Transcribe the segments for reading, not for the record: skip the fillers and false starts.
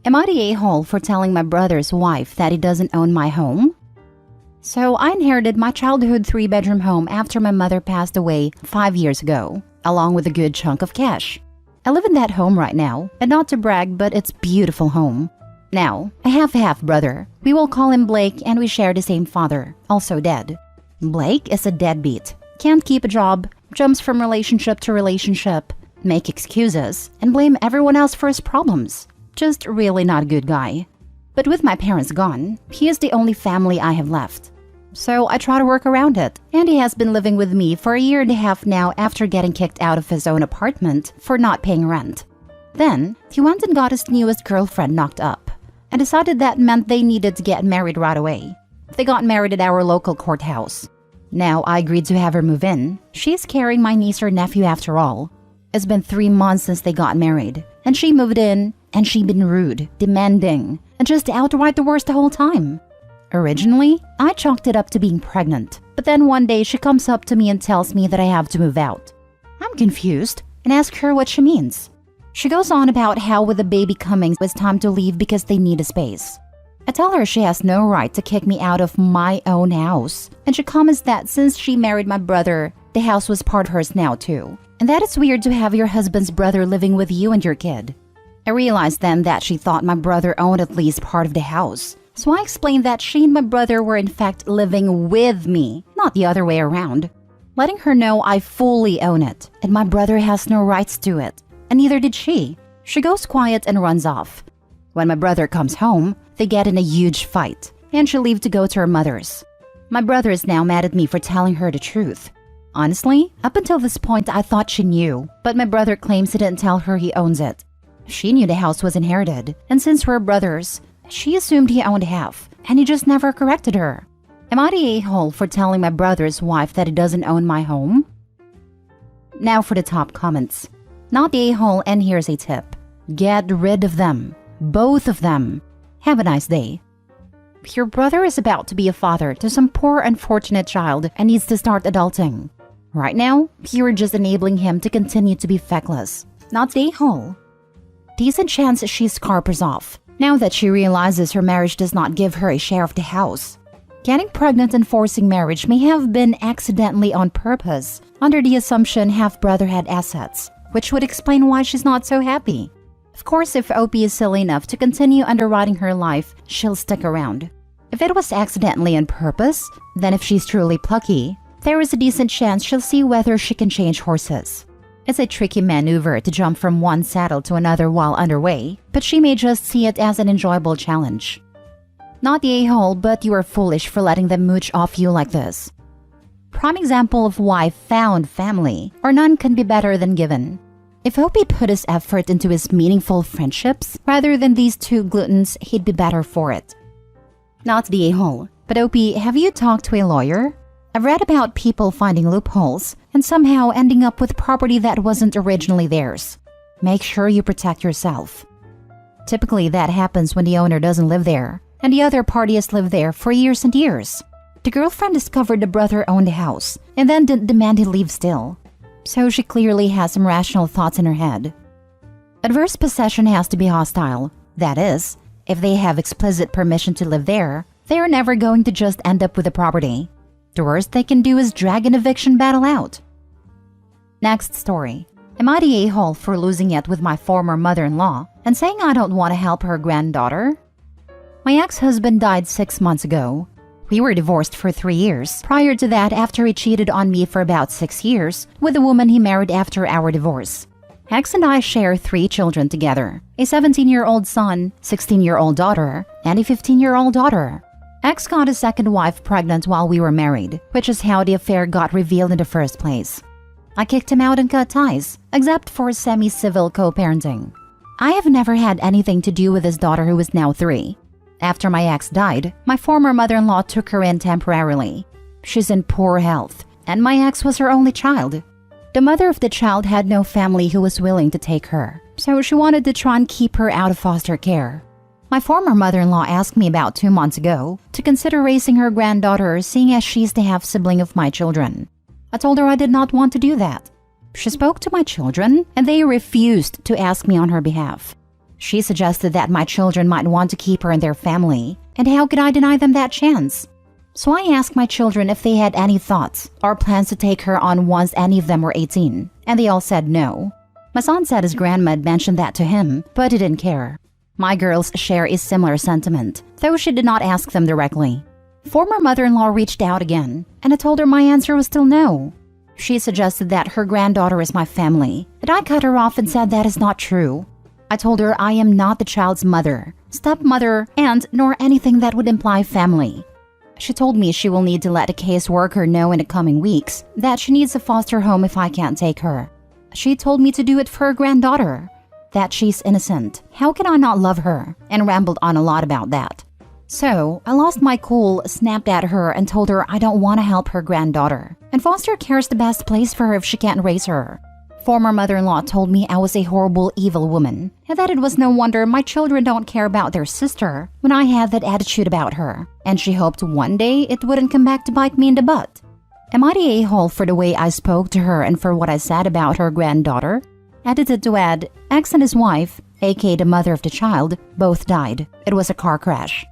Am I the a-hole for telling my brother's wife that he doesn't own my home? So I inherited my childhood 3-bedroom home after my mother passed away 5 years ago, along with a good chunk of cash. I live in that home right now, and not to brag, but it's a beautiful home. Now, I have a half-brother. We will call him Blake, and we share the same father, also dead. Blake is a deadbeat. Can't keep a job, jumps from relationship to relationship, make excuses, and blame everyone else for his problems. Just really not a good guy. But with my parents gone, he is the only family I have left. So I try to work around it, and he has been living with me for a year and a half now after getting kicked out of his own apartment for not paying rent. Then, he went and got his newest girlfriend knocked up, and decided that meant they needed to get married right away. They got married at our local courthouse. Now I agreed to have her move in. She's carrying my niece or nephew after all. It's been 3 months since they got married, and she moved in, and she'd been rude, demanding, and just outright the worst the whole time. Originally, I chalked it up to being pregnant, but then one day she comes up to me and tells me that I have to move out. I'm confused and ask her what she means. She goes on about how with the baby coming, it's time to leave because they need a space. I tell her she has no right to kick me out of my own house, and she comments that since she married my brother, the house was part of hers now too, and that it's weird to have your husband's brother living with you and your kid. I realized then that she thought my brother owned at least part of the house, so I explained that she and my brother were in fact living with me, not the other way around. Letting her know I fully own it, and my brother has no rights to it, and neither did she. She goes quiet and runs off. When my brother comes home, they get in a huge fight, and she leaves to go to her mother's. My brother is now mad at me for telling her the truth. Honestly, up until this point I thought she knew, but my brother claims he didn't tell her he owns it. She knew the house was inherited, and since we're brothers, she assumed he owned half, and he just never corrected her. Am I the a-hole for telling my brother's wife that he doesn't own my home? Now for the top comments. Not the a-hole, and here's a tip. Get rid of them. Both of them. Have a nice day. Your brother is about to be a father to some poor unfortunate child and needs to start adulting. Right now, you're just enabling him to continue to be feckless. Not the a-hole. Decent chance she scarpers off, now that she realizes her marriage does not give her a share of the house. Getting pregnant and forcing marriage may have been accidentally on purpose, under the assumption half-brother had assets, which would explain why she's not so happy. Of course, if OP is silly enough to continue underwriting her life, she'll stick around. If it was accidentally on purpose, then if she's truly plucky, there is a decent chance she'll see whether she can change horses. It's a tricky maneuver to jump from one saddle to another while underway, but she may just see it as an enjoyable challenge. Not the a-hole, but you are foolish for letting them mooch off you like this. Prime example of why found family or none can be better than given. If Opie put his effort into his meaningful friendships rather than these two gluttons, he'd be better for it. Not the a-hole, but Opie, have you talked to a lawyer? I've read about people finding loopholes and somehow ending up with property that wasn't originally theirs. Make sure you protect yourself. Typically, that happens when the owner doesn't live there, and the other party has lived there for years and years. The girlfriend discovered the brother owned the house and then demand he leave still. So she clearly has some rational thoughts in her head. Adverse possession has to be hostile. That is, if they have explicit permission to live there, they are never going to just end up with the property. The worst they can do is drag an eviction battle out. Next story. Am I the a-hole for losing it with my former mother-in-law and saying I don't want to help her granddaughter? My ex-husband died 6 months ago. We were divorced for 3 years. Prior to that, after he cheated on me for about 6 years with a woman he married after our divorce. Ex and I share 3 children together. A 17-year-old son, 16-year-old daughter, and a 15-year-old daughter. Ex got his second wife pregnant while we were married, which is how the affair got revealed in the first place. I kicked him out and cut ties, except for semi-civil co-parenting. I have never had anything to do with his daughter who is now 3. After my ex died, my former mother-in-law took her in temporarily. She's in poor health, and my ex was her only child. The mother of the child had no family who was willing to take her, so she wanted to try and keep her out of foster care. My former mother-in-law asked me about 2 months ago to consider raising her granddaughter, seeing as she's the half-sibling of my children. I told her I did not want to do that. She spoke to my children, and they refused to ask me on her behalf. She suggested that my children might want to keep her in their family, and how could I deny them that chance? So I asked my children if they had any thoughts or plans to take her on once any of them were 18, and they all said no. My son said his grandma had mentioned that to him, but he didn't care. My girls share a similar sentiment, though she did not ask them directly. Former mother-in-law reached out again, and I told her my answer was still no. She suggested that her granddaughter is my family, but I cut her off and said that is not true. I told her I am not the child's mother, stepmother, and nor anything that would imply family. She told me she will need to let a caseworker know in the coming weeks that she needs a foster home if I can't take her. She told me to do it for her granddaughter, that she's innocent. How can I not love her? And rambled on a lot about that. So I lost my cool, snapped at her, and told her I don't want to help her granddaughter, and foster care is the best place for her if she can't raise her. Former mother-in-law told me I was a horrible, evil woman, and that it was no wonder my children don't care about their sister when I had that attitude about her, and she hoped one day it wouldn't come back to bite me in the butt. Am I the a-hole for the way I spoke to her and for what I said about her granddaughter? Edited to add, X and his wife, aka the mother of the child, both died. It was a car crash.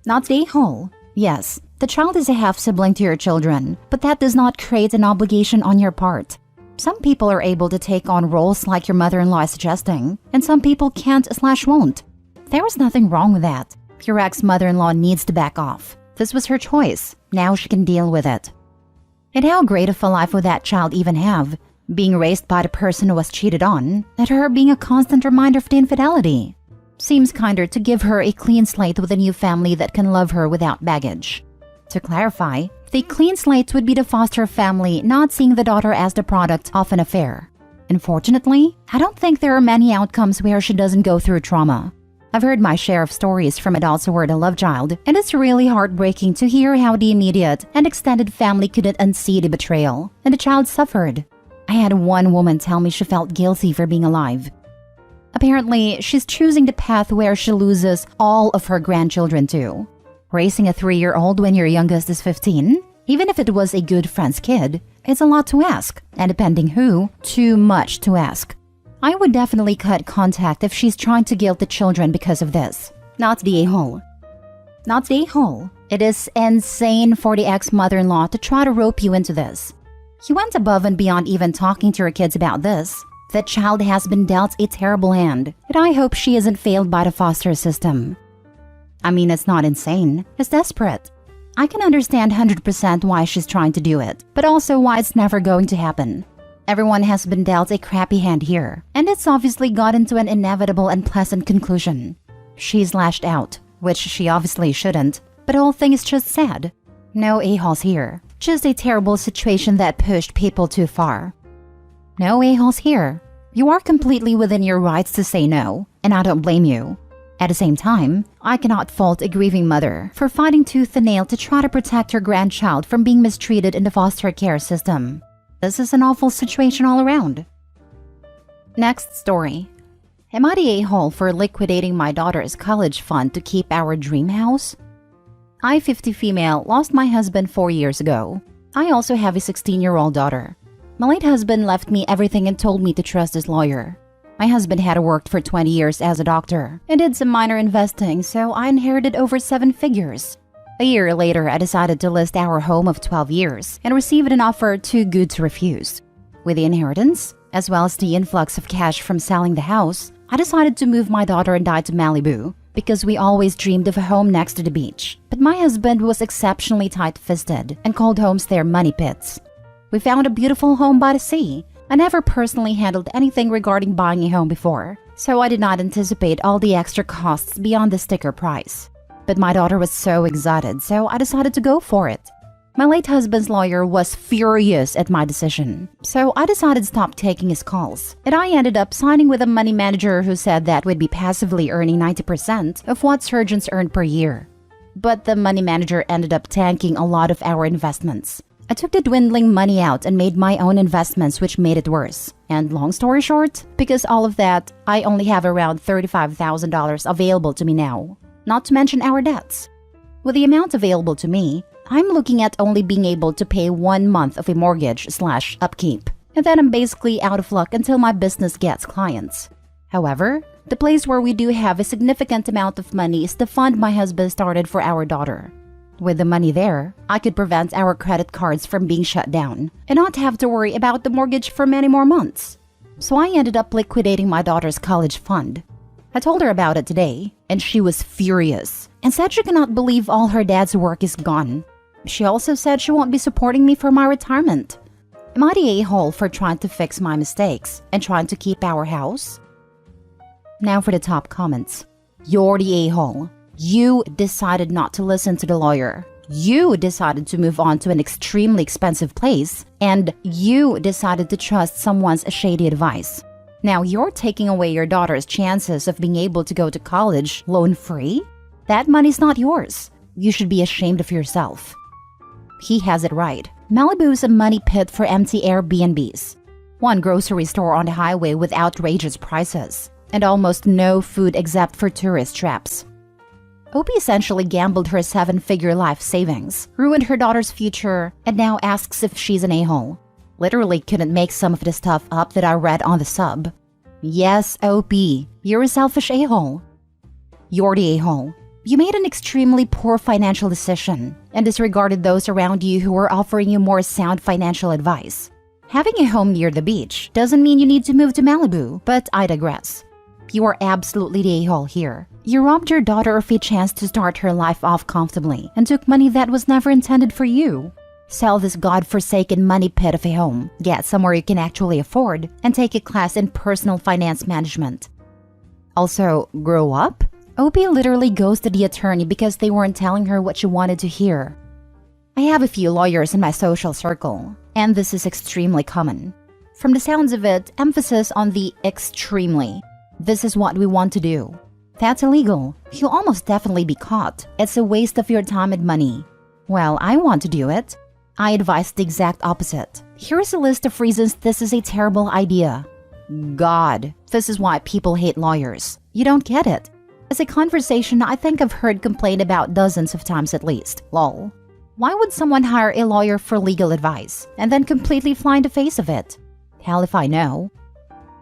Not the a-hole. Yes, the child is a half-sibling to your children, but that does not create an obligation on your part. Some people are able to take on roles like your mother-in-law is suggesting, and some people can't/won't. There is nothing wrong with that. Your ex-mother-in-law needs to back off. This was her choice. Now she can deal with it. And how great of a life would that child even have? Being raised by the person who was cheated on, and her being a constant reminder of the infidelity. Seems kinder to give her a clean slate with a new family that can love her without baggage. To clarify, the clean slate would be the foster family not seeing the daughter as the product of an affair. Unfortunately, I don't think there are many outcomes where she doesn't go through trauma. I've heard my share of stories from adults who were the love child, and it's really heartbreaking to hear how the immediate and extended family couldn't unsee the betrayal, and the child suffered. I had one woman tell me she felt guilty for being alive. Apparently, she's choosing the path where she loses all of her grandchildren too. Raising a 3-year-old when your youngest is 15, even if it was a good friend's kid, it's a lot to ask, and depending who, too much to ask. I would definitely cut contact if she's trying to guilt the children because of this. Not the a-hole. Not the a-hole. It is insane for the ex-mother-in-law to try to rope you into this. He went above and beyond even talking to her kids about this. That child has been dealt a terrible hand, and I hope she isn't failed by the foster system. I mean, it's not insane, it's desperate. I can understand 100% why she's trying to do it, but also why it's never going to happen. Everyone has been dealt a crappy hand here, and it's obviously gotten to an inevitable and pleasant conclusion. She's lashed out, which she obviously shouldn't, but the whole thing is just sad. No a-holes here, just a terrible situation that pushed people too far. No a-holes here. You are completely within your rights to say no, and I don't blame you. At the same time, I cannot fault a grieving mother for fighting tooth and nail to try to protect her grandchild from being mistreated in the foster care system. This is an awful situation all around. Next story. Am I the a-hole for liquidating my daughter's college fund to keep our dream house? I, 50 female, lost my husband 4 years ago. I also have a 16-year-old daughter. My late husband left me everything and told me to trust his lawyer. My husband had worked for 20 years as a doctor and did some minor investing, so I inherited over 7 figures. A year later, I decided to list our home of 12 years and received an offer too good to refuse. With the inheritance, as well as the influx of cash from selling the house, I decided to move my daughter and I to Malibu because we always dreamed of a home next to the beach. But my husband was exceptionally tight-fisted and called homes their money pits. We found a beautiful home by the sea. I never personally handled anything regarding buying a home before, so I did not anticipate all the extra costs beyond the sticker price. But my daughter was so excited, so I decided to go for it. My late husband's lawyer was furious at my decision, so I decided to stop taking his calls, and I ended up signing with a money manager who said that we'd be passively earning 90% of what surgeons earn per year. But the money manager ended up tanking a lot of our investments. I took the dwindling money out and made my own investments, which made it worse. And long story short, because all of that, I only have around $35,000 available to me now. Not to mention our debts. With the amount available to me, I'm looking at only being able to pay 1 month of a mortgage/upkeep. And then I'm basically out of luck until my business gets clients. However, The place where we do have a significant amount of money is the fund my husband started for our daughter. With the money there, I could prevent our credit cards from being shut down and not have to worry about the mortgage for many more months. So I ended up liquidating my daughter's college fund. I told her about it today, and she was furious and said she cannot believe all her dad's work is gone. She also said she won't be supporting me for my retirement. Am I the a-hole for trying to fix my mistakes and trying to keep our house? Now for the top comments. You're the a-hole. You decided not to listen to the lawyer. You decided to move on to an extremely expensive place. And you decided to trust someone's shady advice. Now you're taking away your daughter's chances of being able to go to college loan-free? That money's not yours. You should be ashamed of yourself. He has it right. Malibu is a money pit for empty Airbnbs. One grocery store on the highway with outrageous prices. And almost no food except for tourist traps. Opie essentially gambled her 7-figure life savings, ruined her daughter's future, and now asks if she's an a-hole. Literally couldn't make some of the stuff up that I read on the sub. Yes, Opie, you're a selfish a-hole. You're the a-hole. You made an extremely poor financial decision and disregarded those around you who were offering you more sound financial advice. Having a home near the beach doesn't mean you need to move to Malibu, but I digress. You are absolutely the a-hole here. You robbed your daughter of a chance to start her life off comfortably and took money that was never intended for you. Sell this godforsaken money pit of a home, get somewhere you can actually afford, and take a class in personal finance management. Also, grow up? Opie literally ghosted the attorney because they weren't telling her what she wanted to hear. I have a few lawyers in my social circle, and this is extremely common. From the sounds of it, emphasis on the extremely. This is what we want to do. That's illegal. You'll almost definitely be caught. It's a waste of your time and money. Well, I want to do it. I advise the exact opposite. Here's a list of reasons this is a terrible idea. God, this is why people hate lawyers. You don't get it. It's a conversation I think I've heard complained about dozens of times at least. Lol. Why would someone hire a lawyer for legal advice and then completely fly in the face of it? Hell if I know.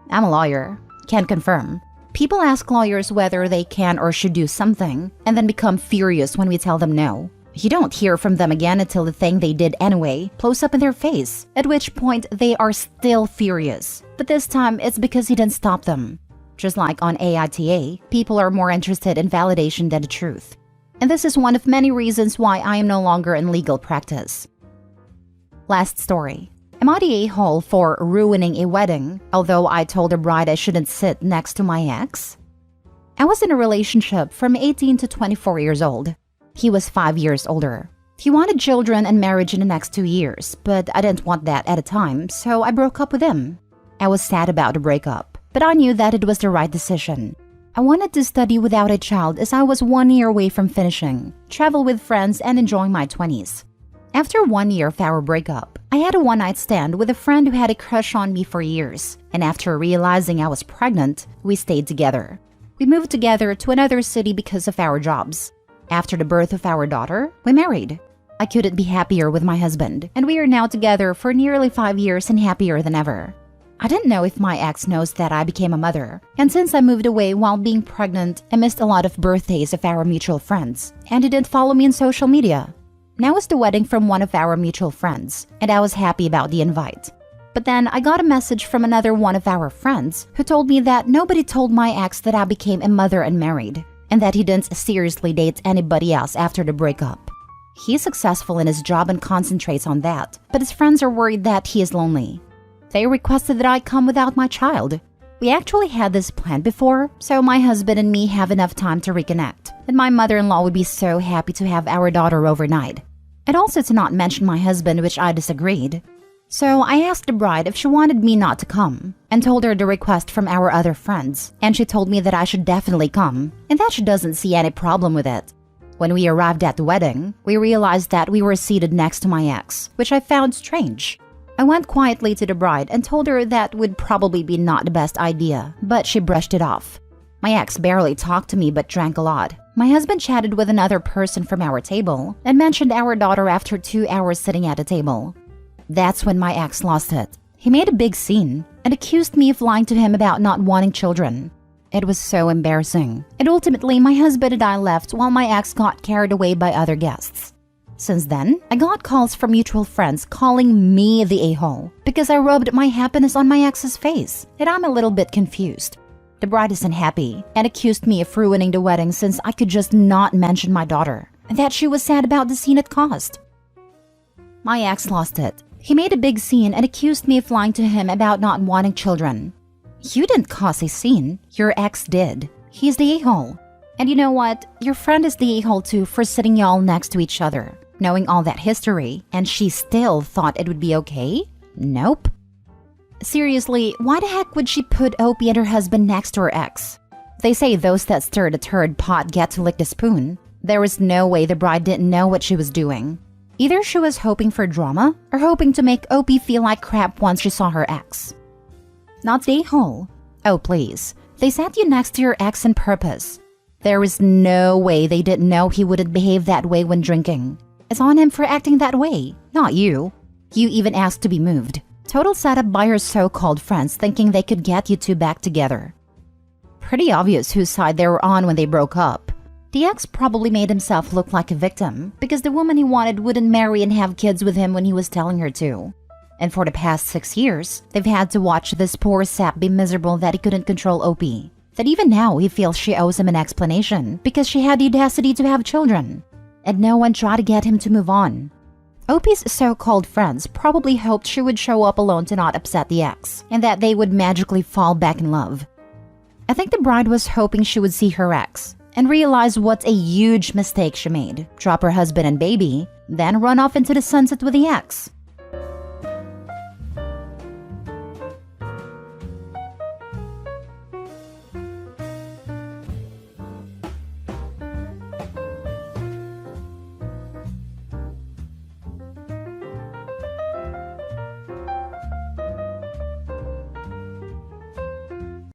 I'm a lawyer. Can't confirm. People ask lawyers whether they can or should do something and then become furious when we tell them no. You don't hear from them again until the thing they did anyway blows up in their face, at which point they are still furious. But this time it's because you didn't stop them. Just like on AITA, people are more interested in validation than the truth. And this is one of many reasons why I am no longer in legal practice. Last story. Am I the a-hole for ruining a wedding, although I told the bride I shouldn't sit next to my ex? I was in a relationship from 18 to 24 years old. He was 5 years older. He wanted children and marriage in the next 2 years, but I didn't want that at a time, so I broke up with him. I was sad about the breakup, but I knew that it was the right decision. I wanted to study without a child as I was 1 year away from finishing, travel with friends, and enjoying my 20s. After 1 year of our breakup, I had a one-night stand with a friend who had a crush on me for years, and after realizing I was pregnant, we stayed together. We moved together to another city because of our jobs. After the birth of our daughter, we married. I couldn't be happier with my husband, and we are now together for nearly 5 years and happier than ever. I didn't know if my ex knows that I became a mother, and since I moved away while being pregnant, I missed a lot of birthdays of our mutual friends, and he didn't follow me on social media. Now was the wedding from one of our mutual friends, and I was happy about the invite. But then I got a message from another one of our friends who told me that nobody told my ex that I became a mother and married, and that he didn't seriously date anybody else after the breakup. He's successful in his job and concentrates on that, but his friends are worried that he is lonely. They requested that I come without my child. We actually had this planned before, so my husband and me have enough time to reconnect, and my mother-in-law would be so happy to have our daughter overnight. And also to not mention my husband, which I disagreed. So I asked the bride if she wanted me not to come, and told her the request from our other friends, and she told me that I should definitely come, and that she doesn't see any problem with it. When we arrived at the wedding, we realized that we were seated next to my ex, which I found strange. I went quietly to the bride and told her that would probably be not the best idea, but she brushed it off. My ex barely talked to me but drank a lot. My husband chatted with another person from our table and mentioned our daughter after 2 hours sitting at a table. That's when my ex lost it. He made a big scene and accused me of lying to him about not wanting children. It was so embarrassing. And ultimately, my husband and I left while my ex got carried away by other guests. Since then, I got calls from mutual friends calling me the a-hole because I rubbed my happiness on my ex's face, and I'm a little bit confused. The bride isn't happy and accused me of ruining the wedding since I could just not mention my daughter, and that she was sad about the scene it caused. My ex lost it. He made a big scene and accused me of lying to him about not wanting children. You didn't cause a scene, your ex did. He's the a-hole. And you know what? Your friend is the a-hole too for sitting y'all next to each other, knowing all that history, and she still thought it would be okay? Nope. Seriously, why the heck would she put Opie and her husband next to her ex? They say those that stir the turd pot get to lick the spoon. There was no way the bride didn't know what she was doing. Either she was hoping for drama or hoping to make Opie feel like crap once she saw her ex. Not the a-hole. Oh please, they sat you next to your ex on purpose. There is no way they didn't know he wouldn't behave that way when drinking. It's on him for acting that way, not you. You even asked to be moved. Total setup by her so-called friends thinking they could get you two back together. Pretty obvious whose side they were on when they broke up. The ex probably made himself look like a victim because the woman he wanted wouldn't marry and have kids with him when he was telling her to. And for the past 6 years, they've had to watch this poor sap be miserable that he couldn't control Opie. That even now he feels she owes him an explanation because she had the audacity to have children. And no one tried to get him to move on. Opie's so-called friends probably hoped she would show up alone to not upset the ex, and that they would magically fall back in love. I think the bride was hoping she would see her ex and realize what a huge mistake she made, drop her husband and baby, then run off into the sunset with the ex.